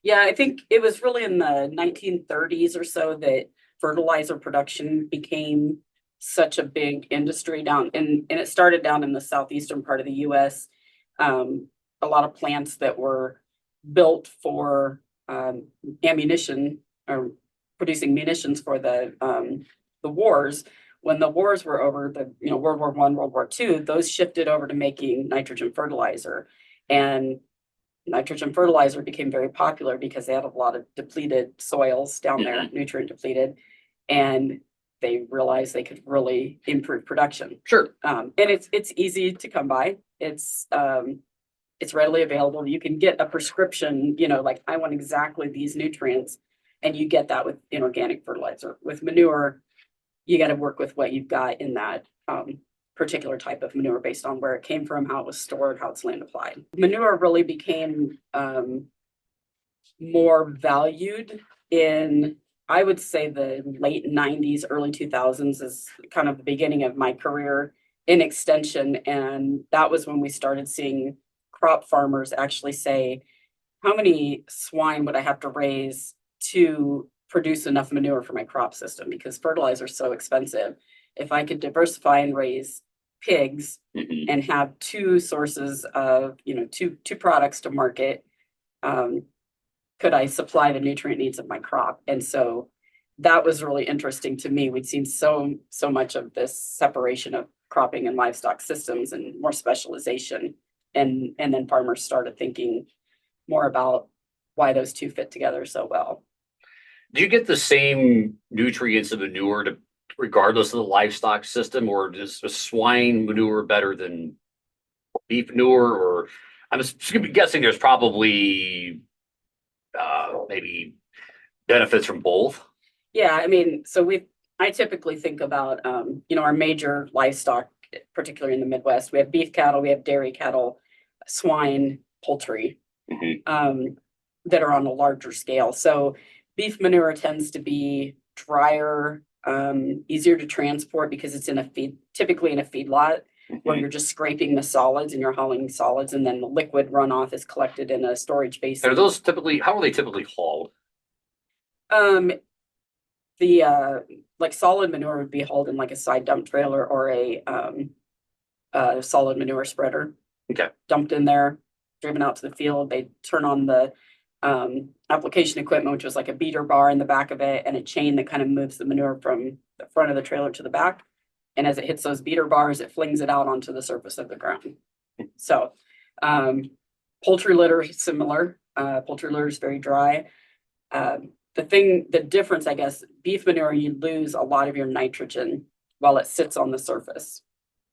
Yeah, I think it was really in the 1930s or so that fertilizer production became such a big industry down and it started down in the southeastern part of the US. Um, a lot of plants that were built for ammunition or producing munitions for the wars. When the wars were over, World War One, World War Two, those shifted over to making nitrogen fertilizer. And nitrogen fertilizer became very popular because they had a lot of depleted soils down there, nutrient depleted, and they realized they could really improve production. Sure. And it's easy to come by. It's readily available. You can get a prescription, like I want exactly these nutrients, and you get that with inorganic fertilizer. With manure, you got to work with what you've got in that particular type of manure based on where it came from, how it was stored, how it's land applied. Manure really became more valued in, I would say, the late 90s, early 2000s is kind of the beginning of my career in extension. And that was when we started seeing crop farmers actually say, how many swine would I have to raise to produce enough manure for my crop system? Because fertilizer is so expensive. If I could diversify and raise pigs and have two sources of, two products to market, could I supply the nutrient needs of my crop? And so that was really interesting to me. We'd seen so much of this separation of cropping and livestock systems and more specialization. And then farmers started thinking more about why those two fit together so well. Do you get the same nutrients in manure regardless of the livestock system, or is swine manure better than beef manure? Or I'm just guessing there's probably maybe benefits from both. Yeah, I mean, I typically think about our major livestock, particularly in the Midwest. We have beef cattle, we have dairy cattle, swine, poultry, that are on a larger scale. So beef manure tends to be drier, easier to transport because it's typically in a feedlot where you're just scraping the solids and you're hauling solids, and then the liquid runoff is collected in a storage basin. How are they typically hauled? The like solid manure would be hauled in like a side dump trailer or a solid manure spreader. Okay. Dumped in there, driven out to the field. They turn on the application equipment, which was like a beater bar in the back of it and a chain that kind of moves the manure from the front of the trailer to the back. And as it hits those beater bars, it flings it out onto the surface of the ground. So poultry litter is similar. Poultry litter is very dry. The difference, I guess, beef manure, you lose a lot of your nitrogen while it sits on the surface.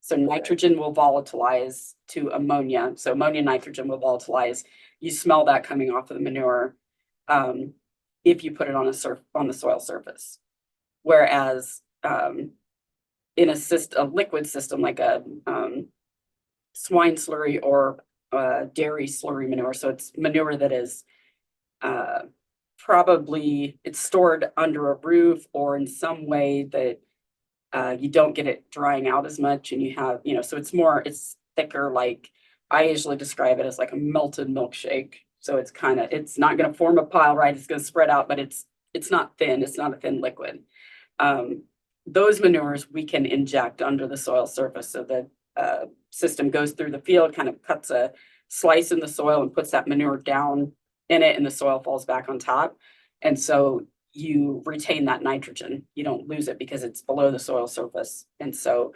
So nitrogen will volatilize to ammonia. So ammonia and nitrogen will volatilize. You smell that coming off of the manure if you put it on the soil surface. Whereas in a liquid system like a swine slurry or dairy slurry manure, so it's manure that is probably it's stored under a roof or in some way that you don't get it drying out as much, and you have, so it's thicker. Like I usually describe it as like a melted milkshake. So it's not going to form a pile, right? It's going to spread out, but it's not thin. It's not a thin liquid. Those manures we can inject under the soil surface. So the system goes through the field, kind of cuts a slice in the soil and puts that manure down in it, and the soil falls back on top. And so you retain that nitrogen. You don't lose it because it's below the soil surface. And so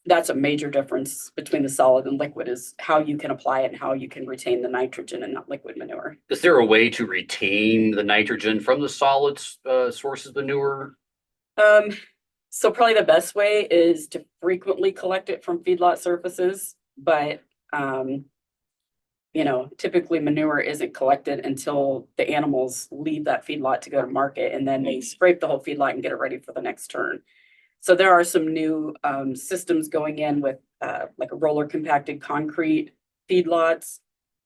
that's a major difference between the solid and liquid, is how you can apply it and how you can retain the nitrogen in that liquid manure. Is there a way to retain the nitrogen from the solid sources of manure? So probably the best way is to frequently collect it from feedlot surfaces, but typically manure isn't collected until the animals leave that feedlot to go to market, and then they scrape the whole feedlot and get it ready for the next turn. So there are some new systems going in with like a roller compacted concrete feedlots.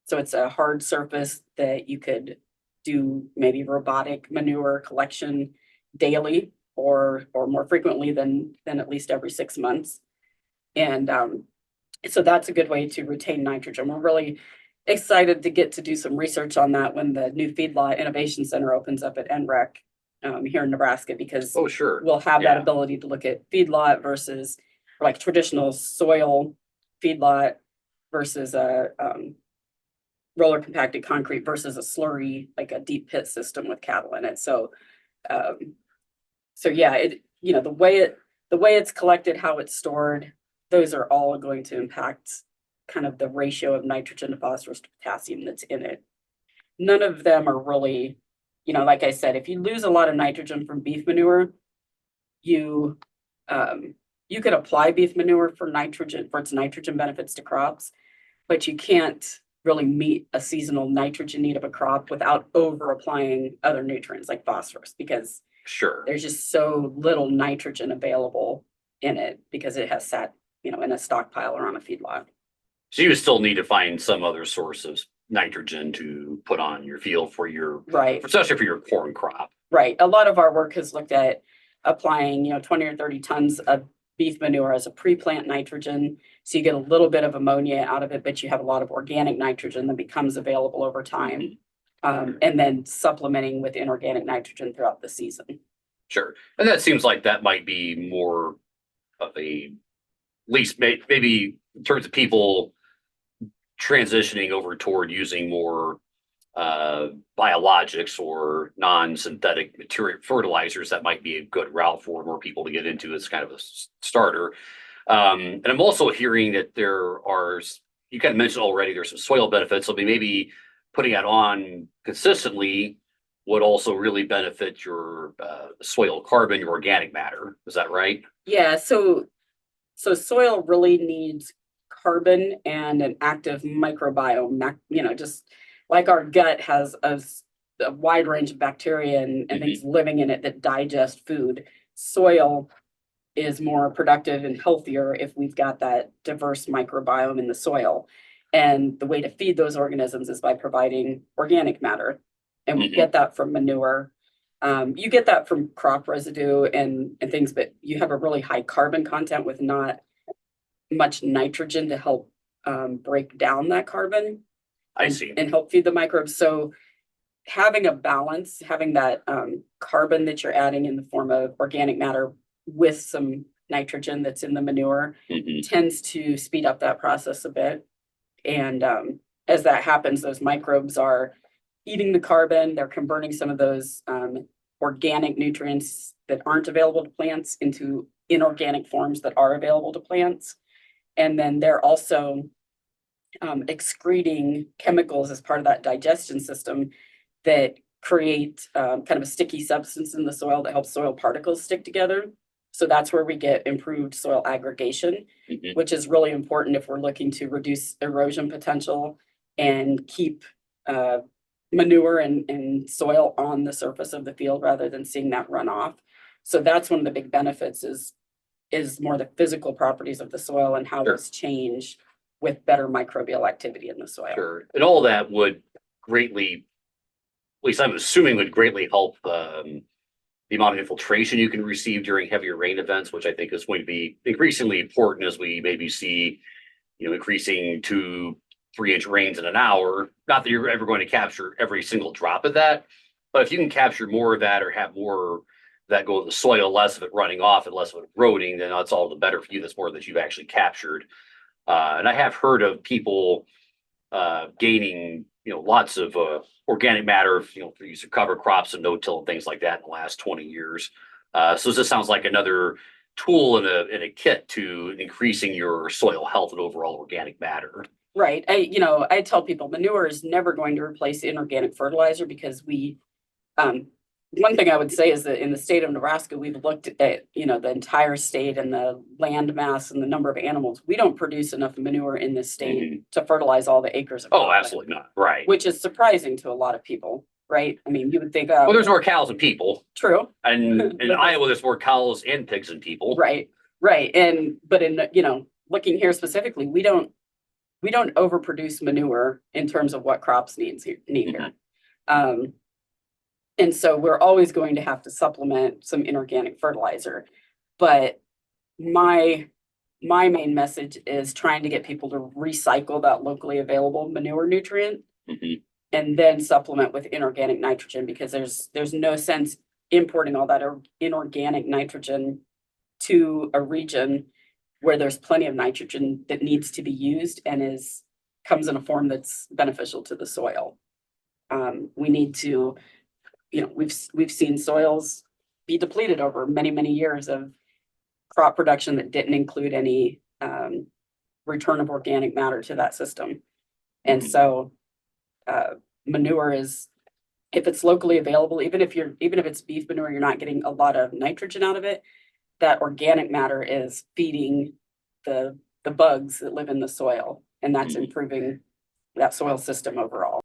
So it's a hard surface that you could do maybe robotic manure collection daily or more frequently than at least every 6 months. And so that's a good way to retain nitrogen. We're really excited to get to do some research on that when the new Feedlot Innovation Center opens up at NREC here in Nebraska, because Oh, sure. we'll have that Yeah. ability to look at feedlot versus like traditional soil feedlot versus a roller compacted concrete versus a slurry, like a deep pit system with cattle in it. So yeah, the way it's collected, how it's stored, those are all going to impact kind of the ratio of nitrogen to phosphorus to potassium that's in it. None of them are really, like I said, if you lose a lot of nitrogen from beef manure, you could apply beef manure for its nitrogen benefits to crops, but you can't really meet a seasonal nitrogen need of a crop without over applying other nutrients like phosphorus, because Sure. there's just so little nitrogen available in it because it has sat, in a stockpile or on a feedlot. So you still need to find some other source of nitrogen to put on your field for your, Right. especially for your corn crop. Right. A lot of our work has looked at applying, 20 or 30 tons of beef manure as a pre-plant nitrogen. So you get a little bit of ammonia out of it, but you have a lot of organic nitrogen that becomes available over time. And then supplementing with inorganic nitrogen throughout the season. Sure. And that seems like that might be more of a, at least maybe in terms of people transitioning over toward using more biologics or non-synthetic material fertilizers, that might be a good route for more people to get into as kind of a starter. And I'm also hearing that you kind of mentioned already, there's some soil benefits. So maybe putting that on consistently would also really benefit your soil carbon, your organic matter. Is that right? Yeah. So soil really needs carbon and an active microbiome, just like our gut has a wide range of bacteria and things living in it that digest food. Soil is more productive and healthier if we've got that diverse microbiome in the soil. And the way to feed those organisms is by providing organic matter. And we get that from manure. You get that from crop residue and things, but you have a really high carbon content with not much nitrogen to help break down that carbon. I see. And help feed the microbes. So having a balance, having that carbon that you're adding in the form of organic matter with some nitrogen that's in the manure tends to speed up that process a bit. And as that happens, those microbes are eating the carbon, they're converting some of those organic nutrients that aren't available to plants into inorganic forms that are available to plants. And then they're also excreting chemicals as part of that digestion system that create kind of a sticky substance in the soil that helps soil particles stick together. So that's where we get improved soil aggregation, which is really important if we're looking to reduce erosion potential and keep manure and soil on the surface of the field rather than seeing that run off. So that's one of the big benefits is more the physical properties of the soil and how those change with better microbial activity in the soil. Sure. And all that would greatly, at least I'm assuming, would greatly help the amount of infiltration you can receive during heavier rain events, which I think is going to be increasingly important as we maybe see, increasing 2-3 inch rains in an hour. Not that you're ever going to capture every single drop of that, but if you can capture more of that or have more that go in the soil, less of it running off and less of it eroding, then that's all the better for you. That's more that you've actually captured. And I have heard of people gaining, lots of organic matter, for use of cover crops and no-till and things like that in the last 20 years. So this sounds like another tool in a kit to increasing your soil health and overall organic matter. Right. I tell people manure is never going to replace inorganic fertilizer because one thing I would say is that in the state of Nebraska, we've looked at, the entire state and the land mass and the number of animals. We don't produce enough manure in this state to fertilize all the acres of Oh, absolutely not. Right. Which is surprising to a lot of people, right? I mean, you would think, well, there's more cows than people. True. And in Iowa, there's more cows and pigs than people. Right. But in, looking here specifically, we don't overproduce manure in terms of what crops need here. And so we're always going to have to supplement some inorganic fertilizer. But my my main message is trying to get people to recycle that locally available manure nutrient Mhm. and then supplement with inorganic nitrogen, because there's no sense importing all that inorganic nitrogen to a region where there's plenty of nitrogen that needs to be used and comes in a form that's beneficial to the soil. We need to, we've seen soils be depleted over many, many years of crop production that didn't include any return of organic matter to that system. And Mhm. so manure is, if it's locally available, even if it's beef manure, you're not getting a lot of nitrogen out of it. That organic matter is feeding the bugs that live in the soil, and that's Mhm. improving that soil system overall.